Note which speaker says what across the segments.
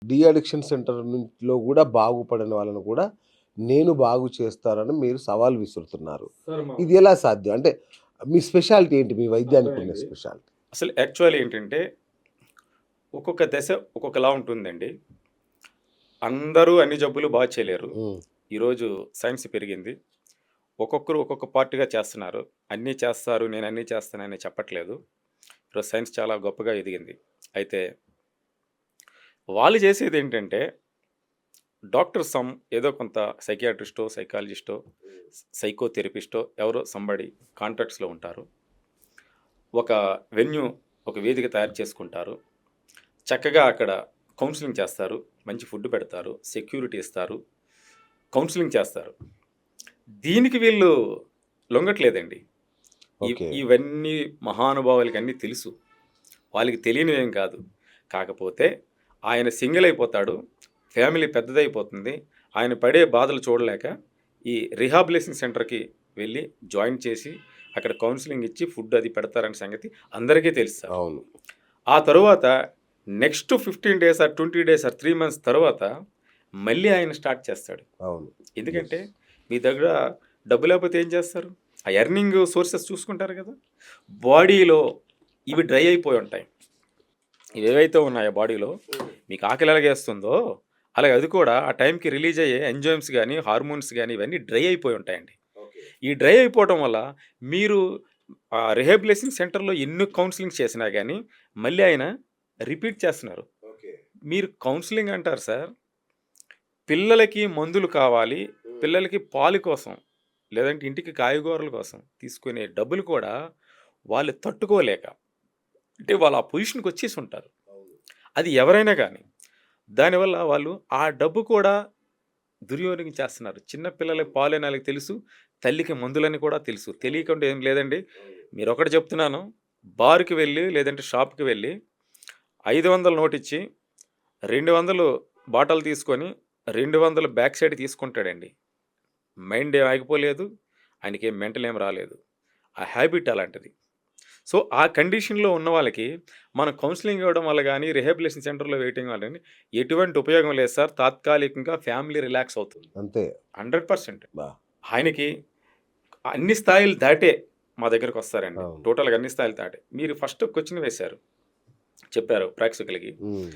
Speaker 1: De addiction సెంటర్‌లో గూడా బాగుపడని వాళ్ళని కూడా నేను బాగు చేస్తానని మీరు సవాల్ విసురుతున్నారు.
Speaker 2: సార్
Speaker 1: ఇది ఎలా సాధ్యం? అంటే మీ స్పెషాలిటీ ఏంటి? మీ వైద్యానికి ఉన్న
Speaker 2: అర్థమైంది.
Speaker 1: స్పెషాలిటీ?
Speaker 2: అసలు యాక్చువల్ ఏంటంటే, ఒక్కొక్క దశ ఒక్కొక్కలా ఉంటుందండి. అందరూ అన్ని జబ్బులు బాగు చేయలేరు.
Speaker 1: హ్మ్.
Speaker 2: ఈరోజు సైన్స్ పెరిగింది. ఒక్కొక్కరు ఒక్కొక్క పార్ట్‌గా చేస్తున్నారు. అన్నీ చేస్తారు, నేను అన్నీ చేస్తానని చెప్పట్లేదు. ఈరోజు సైన్స్ చాలా గొప్పగా ఎదిగింది. అయితే వాళ్ళు చేసేదేంటంటే, డాక్టర్ ఏదో కొంత సైకియాట్రిస్టో, సైకాలజిస్టో, సైకోథెరపిస్టో ఎవరో సంబడి కాంటాక్ట్స్‌లో ఉంటారు. ఒక వెన్యూ, ఒక వేదిక తయారు చేసుకుంటారు. చక్కగా అక్కడ కౌన్సెలింగ్ చేస్తారు. మంచి ఫుడ్ పెడతారు. సెక్యూరిటీ ఇస్తారు. కౌన్సెలింగ్ చేస్తారు. దీనికి వీళ్ళు లొంగట్లేదండి.
Speaker 1: ఓకే.
Speaker 2: ఇవన్నీ మహానుభావులకి అన్నీ తెలుసు. వాళ్ళకి తెలియనివేం కాదు. కాకపోతే ఆయన సింగిల్ అయిపోతాడు. ఫ్యామిలీ పెద్దదైపోతుంది. ఆయన పడే బాధలు చూడలేక ఈ రిహాబిలిటేషన్ సెంటర్‌కి వెళ్ళి జాయిన్ చేసి అక్కడ కౌన్సెలింగ్ ఇచ్చి ఫుడ్ అది పెడతారనే సంగతి అందరికీ తెలుసు సార్.
Speaker 1: అవును.
Speaker 2: ఆ తరువాత next 15 days or 20 days or 3 months తర్వాత మళ్ళీ ఆయన స్టార్ట్ చేస్తాడు.
Speaker 1: అవును.
Speaker 2: ఎందుకంటే
Speaker 1: యెస్.
Speaker 2: మీ దగ్గర డబ్బు లేకపోతే ఏం చేస్తారు? ఆ ఎర్నింగ్ సోర్సెస్ చూసుకుంటారు కదా! బాడీలో ఇవి డ్రై అయిపోయి ఉంటాయి. ఇవేవైతే ఉన్నాయో బాడీలో మీకు ఆకలి ఎలాగేస్తుందో, అలాగే అది కూడా ఆ టైంకి రిలీజ్ అయ్యే ఎంజైమ్స్ గాని, హార్మోన్స్ గాని ఇవన్నీ డ్రై అయిపోయి ఉంటాయండి.
Speaker 1: ఓకే.
Speaker 2: ఈ డ్రై అయిపోవటం వల్ల మీరు రిహాబిలిటేషన్ సెంటర్‌లో ఎన్ని కౌన్సెలింగ్స్ చేసినా గాని మళ్ళీ ఆయన రిపీట్ చేస్తున్నారు.
Speaker 1: ఓకే.
Speaker 2: మీరు కౌన్సెలింగ్ అంటారు సార్. పిల్లలకి మందులు కావాలి, పిల్లలకి పాలు కోసం, లేదంటే ఇంటికి కాయగూరల కోసం తీసుకునే డబ్బులు కూడా వాళ్ళు తట్టుకోలేక, అంటే వాళ్ళు ఆ పొజిషన్‌కి వచ్చేసి ఉంటారు.
Speaker 1: అవును.
Speaker 2: అది ఎవరైనా గానీ. దానివల్ల వాళ్ళు ఆ డబ్బు కూడా దుర్వినియోగం చేస్తున్నారు. చిన్న పిల్లలకి పాలని ఆళ్ళకి తెలుసు. తల్లికి మందులని కూడా తెలుసు. తెలియకుండా ఏం లేదండి.
Speaker 1: అవును.
Speaker 2: మీరొకటి చెప్తున్నాను. బార్‌కి వెళ్లి లేదంటే షాప్‌కి వెళ్లి 500 నోటిచ్చి 200 బాటల్ తీసుకొని 200 బ్యాక్ సైడ్ తీసుకుంటాడండి. మైండ్ ఏం ఆగిపోలేదు. ఆయనకేం మెంటల్ ఏం రాలేదు. ఆ హ్యాబిట్ అలాంటిది. సో, ఆ కండిషన్‌లో ఉన్న వాళ్ళకి మనం కౌన్సెలింగ్ ఇవ్వడం వల్ల గాని, రిహాబిలిటేషన్ సెంటర్‌లో వేయటం వల్ల గాని ఎటువంటి ఉపయోగం లేదు సార్. తాత్కాలికంగా ఫ్యామిలీ రిలాక్స్ అవుతుంది.
Speaker 1: అంతే.
Speaker 2: 100%
Speaker 1: బా!
Speaker 2: ఆయనకి అన్ని స్థాయిలు దాటే మా దగ్గరకొస్తారండి.
Speaker 1: అవును.
Speaker 2: టోటల్‌గా అన్ని స్థాయిలు దాటే. మీరు ఫస్ట్ క్వెషన్ వేశారు. చెప్పారు ప్రేక్షకులకి.
Speaker 1: హ్మ్.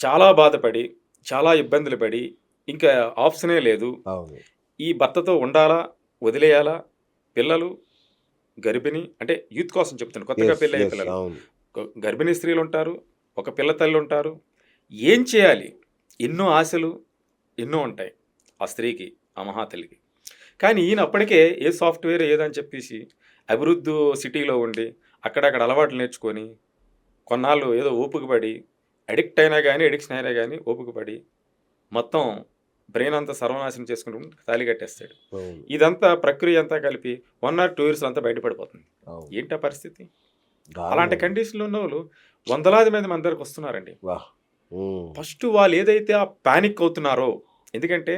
Speaker 2: చాలా బాధపడి, చాలా ఇబ్బందులు పడి, ఇంకా ఆప్షనే లేదు.
Speaker 1: అవును.
Speaker 2: ఈ భర్తతో ఉండాలా? వదిలేయాలా? పిల్లలు, గర్భిణి అంటే యూత్ కోసం చెప్తున్నా. కొత్తగా
Speaker 1: యెస్.
Speaker 2: పెళ్ళయ్యే
Speaker 1: యెస్.
Speaker 2: పిల్లలు.
Speaker 1: అవును.
Speaker 2: గర్భిణీ స్త్రీలుంటారు. ఒక పిల్ల తల్లుంటారు. ఏం చేయాలి? ఎన్నో ఆశలు, ఎన్నో ఉంటాయి. ఆ స్త్రీకి, ఆ మహాతల్లికి. కానీ ఈయన అప్పటికే ఏ సాఫ్ట్‌వేర్ ఏదని చెప్పేసి అభివృద్ధి సిటీలో ఉండి, అక్కడక్కడ అలవాట్లు నేర్చుకొని, కొన్నాళ్ళు ఏదో ఓపిక పడి, అడిక్షన్ అయినా గాని ఓపిక పడి, మొత్తం బ్రెయిన్ అంతా సర్వనాశనం చేసుకుంటూ తాళి కట్టేస్తాడు.
Speaker 1: అవును.
Speaker 2: ఇదంతా ప్రక్రియ అంతా కలిపి 1 ఆర్ 2 ఇయర్స్‌లో అంతా బయటపడిపోతుంది.
Speaker 1: అవును.
Speaker 2: ఏంటా పరిస్థితి? అలాంటి
Speaker 1: దారుణం అది.
Speaker 2: కండిషన్‌లో ఉన్నోళ్ళు వందలాది మంది మన దగ్గరకొస్తున్నారండి.
Speaker 1: వాహ్! హ్మ్.
Speaker 2: ఫస్ట్ వాళ్ళు ఏదైతే ఆ పానిక్ అవుతున్నారో, ఎందుకంటే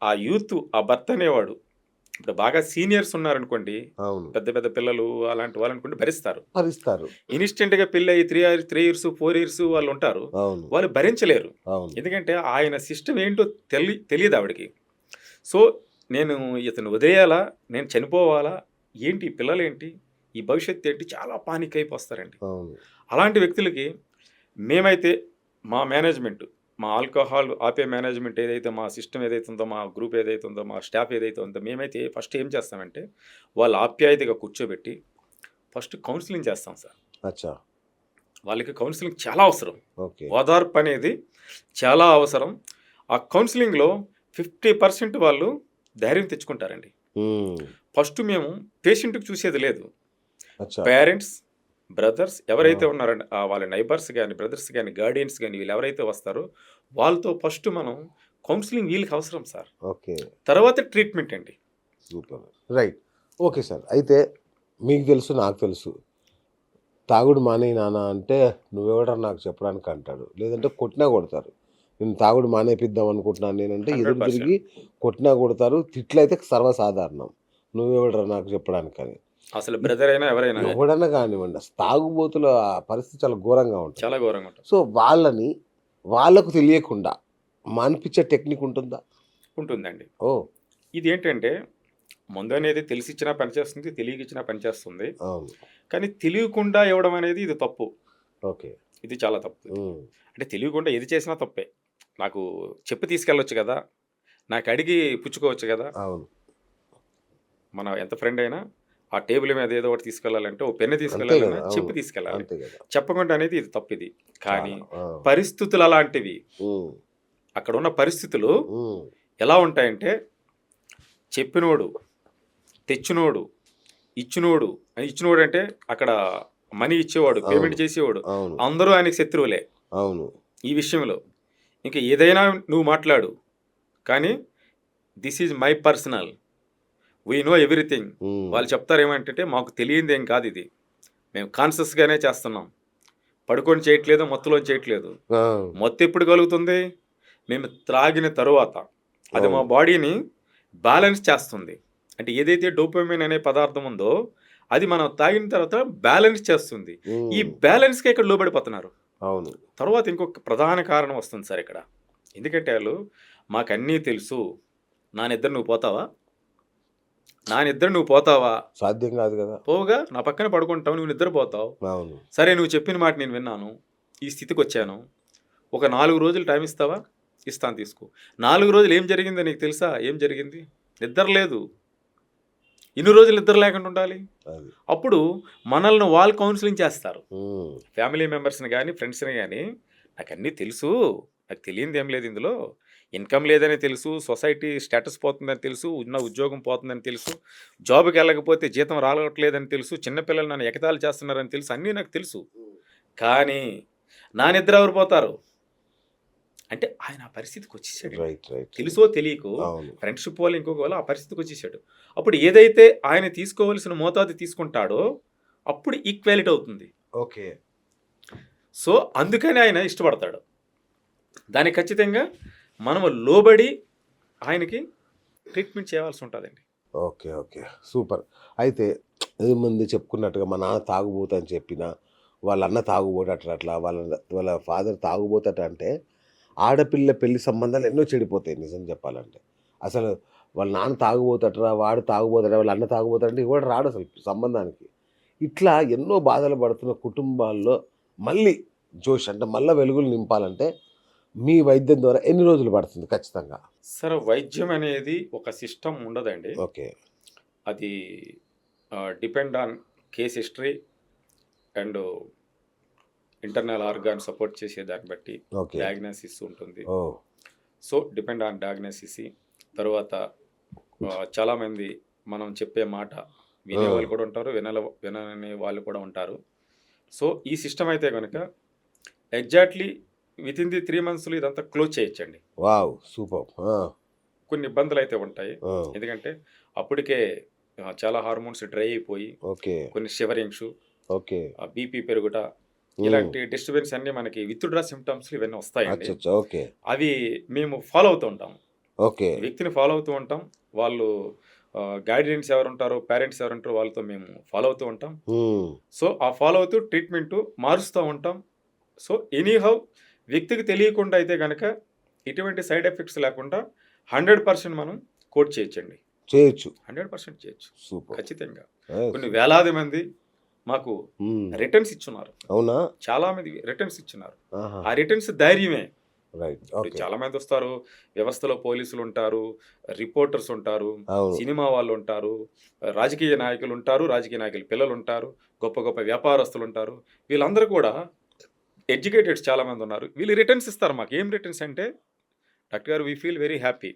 Speaker 2: ఆ యూత్, ఆ భర్త అనేవాడు ఇప్పుడు బాగా సీనియర్స్ ఉన్నారనుకోండి,
Speaker 1: అవును.
Speaker 2: పెద్ద పెద్ద పిల్లలు అలాంటి వాళ్ళనుకోండి భరిస్తారు.
Speaker 1: భరిస్తారు.
Speaker 2: ఇన్‌స్టంట్‌గా పెళ్లయ్యి 3 ఇయర్స్, 4 ఇయర్స్ వాళ్ళుంటారు.
Speaker 1: అవును.
Speaker 2: వాళ్ళు భరించలేరు.
Speaker 1: అవును.
Speaker 2: ఎందుకంటే ఆయన సిస్టమ్ ఏంటో తెలీదావిడకి. సో, నేను ఇతన్ని వదిలేయాలా? నేను చనిపోవాలా? ఏంటి ఈ పిల్లలేంటి? ఈ భవిష్యత్తేంటి? చాలా పానిక్ అయిపోస్తారండి.
Speaker 1: అవును.
Speaker 2: అలాంటి వ్యక్తులకి మేమైతే మా మేనేజ్‌మెంట్, మా ఆల్కహాల్ ఆపే మేనేజ్‌మెంట్ ఏదైతే మా సిస్టమ్ ఏదైతే ఉందో, మా గ్రూప్ ఏదైతే ఉందో, మా స్టాఫ్ ఏదైతే ఉందో, మేమైతే ఫస్ట్ ఏం చేస్తామంటే, వాళ్ళ ఆప్యాయతగా కూర్చోబెట్టి ఫస్ట్ కౌన్సెలింగ్ చేస్తాం సార్.
Speaker 1: అచ్చా!
Speaker 2: వాళ్ళకి కౌన్సెలింగ్ చాలా అవసరం.
Speaker 1: ఓకే.
Speaker 2: ఓదార్పనేది చాలా అవసరం. ఆ కౌన్సెలింగ్‌లో 50% వాళ్ళు ధైర్యం తెచ్చుకుంటారండి.
Speaker 1: హ్మ్.
Speaker 2: ఫస్ట్ మేము పేషెంట్‌కి చూసేది లేదు.
Speaker 1: అచ్చా!
Speaker 2: పేరెంట్స్, బ్రదర్స్ ఎవరైతే
Speaker 1: ఆ!
Speaker 2: ఉన్నారో వాళ్ళ నైబర్స్ గాని, బ్రదర్స్ గాని, గార్డియన్స్ గాని వీళ్ళెవరైతే వస్తారో వాళ్ళతో ఫస్ట్ మనం కౌన్సెలింగ్ వీళ్ళకి అవసరం సార్.
Speaker 1: ఓకే.
Speaker 2: తర్వాత ట్రీట్మెంట్ అండి.
Speaker 1: సూపర్. రైట్. Okay sir. అయితే మీకు తెలుసు, నాకు తెలుసు. తాగుడు మానేయి నాన్న అంటే, "నువ్వెవడురా నాకు చెప్పడానికి" అంటాడు. లేదంటే కొట్టినా కొడతారు. నేను తాగుడు మానేపిద్దాం అనుకుంటున్నాను నేనంటే ఎదురు
Speaker 2: 100%
Speaker 1: తిరిగి కొట్టినా కొడతారు. తిట్లయితే సర్వసాధారణం. "నువ్వెవడురా నాకు చెప్పడానికని."
Speaker 2: అసలు
Speaker 1: ఇప్
Speaker 2: బ్రదర్ అయినా ఎవరైనా గాని
Speaker 1: ఎవడన్నా కానివ్వండి. అసలు తాగుబోతుల పరిస్థితి చాలా ఘోరంగా ఉంటది.
Speaker 2: చాలా ఘోరంగా ఉంటది.
Speaker 1: సో, వాళ్ళని వాళ్ళకు తెలియకుండా మాన్పించే టెక్నిక్ ఉంటుందా?
Speaker 2: ఉంటుందండి.
Speaker 1: ఓ,
Speaker 2: ఇది ఏంటంటే మందు అనేది తెలిసిచ్చినా పనిచేస్తుంది, తెలియకిచ్చినా పనిచేస్తుంది.
Speaker 1: అవును.
Speaker 2: కానీ తెలియకుండా ఇవ్వడం అనేది ఇది తప్పు.
Speaker 1: ఓకే.
Speaker 2: ఇది చాలా తప్పు.
Speaker 1: ఉమ్,
Speaker 2: అంటే తెలియకుండా ఏది చేసినా తప్పే. నాకు చెప్పి తీసుకెళ్ళొచ్చు కదా! నాకు అడిగి పుచ్చుకోవచ్చు కదా!
Speaker 1: అవును.
Speaker 2: మన ఎంత ఫ్రెండ్ అయినా ఆ టేబుల్ మీద ఏదో ఒకటి తీసుకెళ్ళాలంటే ఓ పెన్ను
Speaker 1: అంతే
Speaker 2: తీసుకెళ్ళాలన్నా
Speaker 1: కదా.
Speaker 2: చెప్పి
Speaker 1: అవును.
Speaker 2: తీసుకెళ్ళాలి.
Speaker 1: అంతే కదా.
Speaker 2: చెప్పకుండా అనేది ఇది తప్పిది. కానీ
Speaker 1: చాలా.
Speaker 2: పరిస్థితులు అలాంటివి.
Speaker 1: ఉమ్,
Speaker 2: అక్కడున్న పరిస్థితులు
Speaker 1: ఉమ్,
Speaker 2: ఎలా ఉంటాయంటే చెప్పినోడు, తెచ్చినోడు, ఇచ్చినోడు ఇచ్చినోడు అంటే అక్కడ మనీ ఇచ్చేవాడు,
Speaker 1: అవును.
Speaker 2: పేమెంట్ చేసేవాడు
Speaker 1: అవును.
Speaker 2: అందరూ ఆయనకి శత్రువులే
Speaker 1: అవును.
Speaker 2: ఈ విషయంలో. ఇంక ఏదైనా నువ్వు మాట్లాడు. కానీ this is my personal. We know everything.
Speaker 1: Um,
Speaker 2: వాళ్ళు చెప్తారు ఏమంటే మాకు తెలియందేం కాదు ఇది. మేము కాన్షియస్గానే చేస్తున్నాం. పడుకొని చేయట్లేదు, మత్తులో చేయట్లేదు.
Speaker 1: ఆ,
Speaker 2: మత్తు ఎప్పుడు కలుగుతుంది? మేము త్రాగిన తరువాత. అది మా
Speaker 1: అవును.
Speaker 2: బాడీని బ్యాలెన్స్ చేస్తుంది. అంటే ఏదైతే డోపమైన్ అనే పదార్థం ఉందో అది మనం తాగిన తర్వాత బ్యాలెన్స్ చేస్తుంది. ఈ
Speaker 1: ఉమ్,
Speaker 2: బ్యాలెన్స్‌కే ఇక్కడ లోబడిపోతున్నారు.
Speaker 1: అవును.
Speaker 2: తర్వాత ఇంకొక ప్రధాన కారణం వస్తుంది సార్ ఇక్కడ. ఎందుకంటే ఆళ్ళు మాకన్నీ తెలుసు. నా నిద్ర నువ్వు పోతావా? నా నిద్ర నువ్వు పోతావా?
Speaker 1: సాధ్యం కాదు కదా.
Speaker 2: పోవుగా నా పక్కన పడుకుంటావు. నువ్వు నిద్రపోతావు.
Speaker 1: అవును.
Speaker 2: సరే నువ్వు చెప్పిన మాట నేను విన్నాను. ఈ స్థితికొచ్చాను. ఒక 4 రోజులు టైం ఇస్తావా? ఇస్తాను తీసుకో. 4 రోజులు ఏం జరిగిందో నీకు తెలుసా? ఏం జరిగింది? నిద్ర లేదు. ఎన్ని రోజులు నిద్ర లేకుండా ఉండాలి?
Speaker 1: అది.
Speaker 2: అప్పుడు మనల్ని వాళ్ళు కౌన్సిలింగ్ చేస్తారు.
Speaker 1: ఉమ్,
Speaker 2: ఫ్యామిలీ మెంబర్స్‌ని గానీ, ఫ్రెండ్స్‌ని గానీ నాకన్నీ తెలుసు. నాకు తెలియనిదేం లేదు ఇందులో. ఇన్‌కమ్ లేదని తెలుసు. సొసైటీ స్టేటస్ పోతుందని తెలుసు. ఉన్న ఉద్యోగం పోతుందని తెలుసు. జాబ్‌కెళ్ళకపోతే జీతం రావట్లేదని తెలుసు. చిన్న పిల్లలు నన్ను ఎగతాళి చేస్తున్నారని తెలుసు. అన్నీ నాకు తెలుసు. కానీ నా నిద్ర ఎవరు పోతారు? అంటే ఆయన ఆ పరిస్థితికొచ్చేసాడండి.
Speaker 1: రైట్. రైట్.
Speaker 2: తెలుసో తెలియకో
Speaker 1: అవును.
Speaker 2: ఫ్రెండ్‌షిప్ వల్ల ఇంకొక వల్ల ఆ పరిస్థితికొచ్చేసాడు. అప్పుడు ఏదైతే ఆయన తీసుకోవాల్సిన మోతాదు తీసుకుంటాడో అప్పుడు ఈక్వాలిటీ అవుతుంది.
Speaker 1: ఓకే.
Speaker 2: సో, అందుకని ఆయన ఇష్టపడతాడు. దానికి ఖచ్చితంగా మనము లోబడి ఆయనకి ట్రీట్మెంట్ చేయాల్సి ఉంటదండి.
Speaker 1: ఓకే. ఓకే. సూపర్. అయితే ముందు చెప్పుకున్నట్టుగా మా నాన్న తాగుబోతు అని చెప్పినా, వాళ్ళ అన్న తాగుబోతు అట్లా వాళ్ళ ఫాదర్ తాగుబోతట అంటే, ఆడపిల్ల పెళ్లి సంబంధాలు ఎన్నో చెడిపోతాయి నిజం చెప్పాలంటే. అసలు వాళ్ళ నాన్న తాగుబోతటరా, వాడు తాగుబోతట, వాళ్ళ అన్న తాగుబోతంటే ఎవడు రాడసలు సంబంధానికి. ఇట్లా ఎన్నో బాధలు పడుతున్న కుటుంబాల్లో మళ్ళీ జోష్ అంటే మళ్ళా వెలుగులు నింపాలంటే, మీ వైద్యం ద్వారా ఎన్ని రోజులు పడుతుంది ఖచ్చితంగా?
Speaker 2: సరే వైద్యం అనేది ఒక సిస్టమ్ ఉండదండి.
Speaker 1: ఓకే.
Speaker 2: అది depend on case history and internal organ support చేసే దాన్ని బట్టి
Speaker 1: ఓకే.
Speaker 2: డయాగ్నోసిస్ ఉంటుంది.
Speaker 1: Oh!
Speaker 2: So, depend on diagnosis. తర్వాత చాలామంది మనం చెప్పే మాట వినేవాళ్ళు కూడా ఉంటారు. వినని వాళ్ళు కూడా ఉంటారు. సో, ఈ సిస్టమ్ అయితే గనుక ఎగ్జాక్ట్‌లీ వితిన్ ది 3 మంత్స్‌లో ఇదంతా క్లోజ్ చేయొచ్చండి.
Speaker 1: వావ్! సూపర్. ఆ!
Speaker 2: కొన్ని ఇబ్బందులైతే ఉంటాయి.
Speaker 1: ఆ!
Speaker 2: ఎందుకంటే అప్పటికే చాలా హార్మోన్స్ డ్రై అయిపోయి
Speaker 1: ఓకే.
Speaker 2: కొన్ని షివరింగ్స్,
Speaker 1: ఓకే.
Speaker 2: బీపీ పెరుగుట
Speaker 1: హ్మ్.
Speaker 2: ఇలాంటి డిస్టర్బెన్స్ అన్నీ మనకి విత్‌డ్రా సింప్టమ్స్ ఇవన్నీ వస్తాయండి.
Speaker 1: అచ్చచ్చా! ఓకే.
Speaker 2: అవి మేము ఫాలో అవుతూ ఉంటాం.
Speaker 1: ఓకే.
Speaker 2: ఈ వ్యక్తిని ఫాలో అవుతూ ఉంటాం. వాళ్ళు గైడెన్స్ ఎవరుంటారో, పేరెంట్స్ ఎవరుంటారో వాళ్ళతో మేము ఫాలో అవుతూ ఉంటాం.
Speaker 1: హ్మ్.
Speaker 2: సో, ఆ ఫాలో అవుతూ ట్రీట్మెంటు మారుస్తూ ఉంటాం. సో, ఎనీహౌ వ్యక్తికి తెలియకుండా అయితే గనక ఎటువంటి సైడ్ ఎఫెక్ట్స్ లేకుండా 100% మనం కోట్ చేయొచ్చండి.
Speaker 1: చేయొచ్చు.
Speaker 2: 100% చేయొచ్చు.
Speaker 1: సూపర్.
Speaker 2: ఖచ్చితంగా.
Speaker 1: నైస్.
Speaker 2: కొన్ని వేలాది మంది మాకు
Speaker 1: హ్మ్.
Speaker 2: రిటర్న్స్ ఇచ్చున్నారు.
Speaker 1: అవునా?
Speaker 2: చాలా మంది రిటర్న్స్ ఇచ్చున్నారు.
Speaker 1: ఆహా!
Speaker 2: ఆ రిటర్న్స్ ధైర్యమే.
Speaker 1: రైట్.
Speaker 2: ఇప్పుడు
Speaker 1: ఓకే.
Speaker 2: చాలా మంది వస్తారు. వ్యవస్థలో పోలీసులు ఉంటారు, రిపోర్టర్స్ ఉంటారు,
Speaker 1: అవును.
Speaker 2: సినిమా వాళ్ళు ఉంటారు, రాజకీయ నాయకులు ఉంటారు, రాజకీయ నాయకుల పిల్లలు ఉంటారు, గొప్ప గొప్ప వ్యాపారస్తులు ఉంటారు. వీళ్ళందరూ కూడా ఎడ్యుకేటెడ్స్ చాలా మంది ఉన్నారు. వీళ్ళు రిటర్న్స్ ఇస్తారు మాకు. ఏం రిటర్న్స్ అంటే, డాక్టర్ గారు వి ఫీల్ వెరీ హ్యాపీ.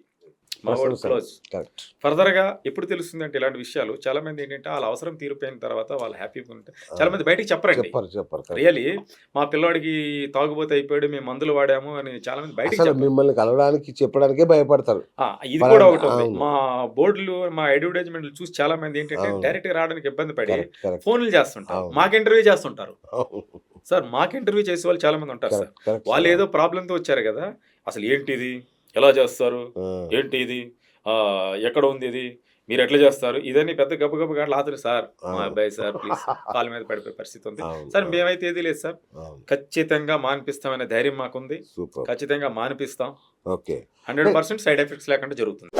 Speaker 2: మా వాడు
Speaker 1: ప్రశంసలు.
Speaker 2: క్లోజ్.
Speaker 1: కరెక్ట్.
Speaker 2: ఫర్దర్‌గా ఎప్పుడు తెలుస్తుందంటే ఇలాంటి విషయాలు చాలా మంది ఏంటంటే వాళ్ళ అవసరం తీరిపోయిన తర్వాత వాళ్ళు హ్యాపీగా ఉంటే చాలా మంది బయటికి చెప్పరండి.
Speaker 1: చెప్పరు. కరెక్ట్.
Speaker 2: రియల్లీ మా పిల్లోడికి తాగుబోతు అయిపోయాడు, మేము మందులు వాడాము అని చాలా మంది బయటికి
Speaker 1: అసలు
Speaker 2: చెప్పరు.
Speaker 1: మిమ్మల్ని కలవడానికి చెప్పడానికే భయపడతారు.
Speaker 2: ఇది కూడా
Speaker 1: పలానా
Speaker 2: ఒకటి ఉంది.
Speaker 1: అవును.
Speaker 2: మా బోర్డులు, మా అడ్వర్టైజ్మెంట్లు చూసి చాలా మంది ఏంటంటే
Speaker 1: అవును.
Speaker 2: డైరెక్ట్‌గా రావడానికి ఇబ్బంది పడి
Speaker 1: కరెక్ట్.
Speaker 2: ఫోన్లు చేస్తుంటారు.
Speaker 1: అవును.
Speaker 2: మాకు ఇంటర్వ్యూ చేస్తుంటారు.
Speaker 1: అవును.
Speaker 2: సార్ మాకు ఇంటర్వ్యూ చేసేవాళ్ళు చాలా మంది ఉంటారు సార్.
Speaker 1: కరెక్ట్.
Speaker 2: వాళ్ళు ఏదో ప్రాబ్లంతో వచ్చారు కదా! అసలు ఏంటిది? ఎలా చేస్తారు?
Speaker 1: ఆ!
Speaker 2: ఏంటి ఇది? ఎక్కడ ఉంది ఇది? మీరు ఎట్లా చేస్తారు ఇదని పెద్ద గబ గబ గాట్లు ఆతురు సార్ మా
Speaker 1: అవును.
Speaker 2: అబ్బాయి సార్ ప్లీజ్ కాలు మీద పడిపోయే పరిస్థితి ఉంది
Speaker 1: అవును.
Speaker 2: సార్
Speaker 1: అవును.
Speaker 2: మేమైతే ఏది లేదు సార్
Speaker 1: అవును.
Speaker 2: ఖచ్చితంగా మానిపిస్తామనే ధైర్యం మాకుంది
Speaker 1: సూపర్.
Speaker 2: ఖచ్చితంగా మానిపిస్తాం
Speaker 1: ఓకే.
Speaker 2: 100% సైడ్ ఎఫెక్ట్స్ లేకుండా జరుగుతుంది